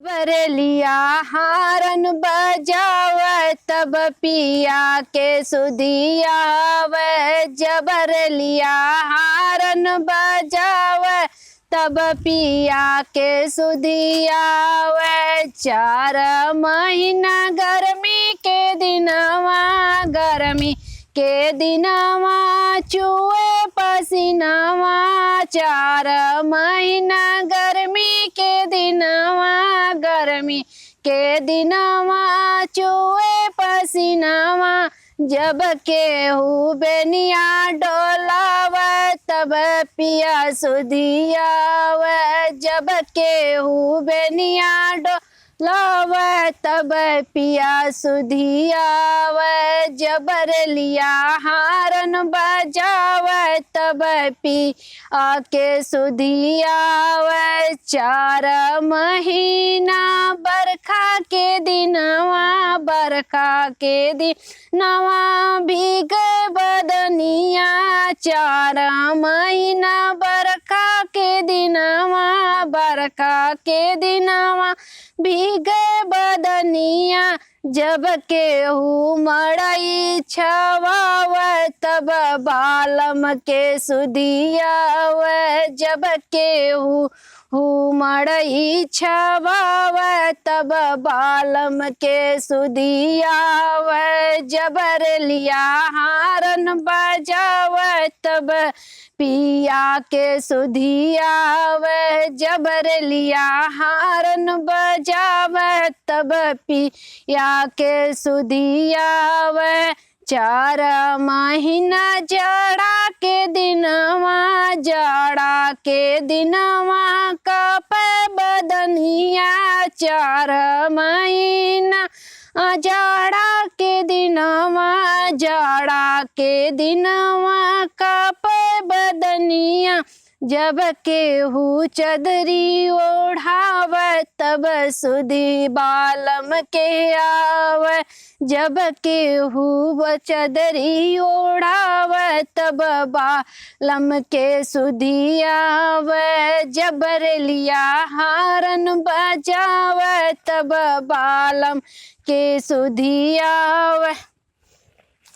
बरलिया हारन बजाव तब पिया के सुधियाव। जबरलिया हारन बजाव तब पिया के सुधियाव। 4 महीना गर्मी के दिनवा, गर्मी के दिनवा चुए पसीनावा। 4 महीना गर्मी के दिनवा, गर्मी के दिनवा चुए पसीनावा। जब केहू बेनिया डोलाव तब पिया सुधियाव। जब केहू बेनिया डोलाव तब पिया सुधियाव। जबरलिया हारन बजाव तब पिया के सुधियाव। 4 महीना बरखा के दिनवा, बरखा के दिनवा भीग बदनिया। 4 महीना बरखा के दिनवा, बरखा के दिनवा भीग बदनिया। जब केहू मड़ई छवाव तब बालम के सुधियाव। जब केहू मड़ई छवाव तब बालम के सुधियाव। जबरलिया हारन बजाव तब पिया के सुधियाव। जबरलिया हारन बजाव तब पिया के सुधियाव। 4 महीना जाड़ा के दिनवा, जाड़ा के दिनवा कप बदनिया। 4 महीना जाड़ा के दिनवा, जाड़ा के दिनवा कप बदनिया। जब केहू चदरी ओढ़ाव तब सुधि बालम के आव। जब केहू चदरी ओढ़ाव तब बालम के सुधियाव। जबरलिया हारन बजाव तब बालम के सुधियाव।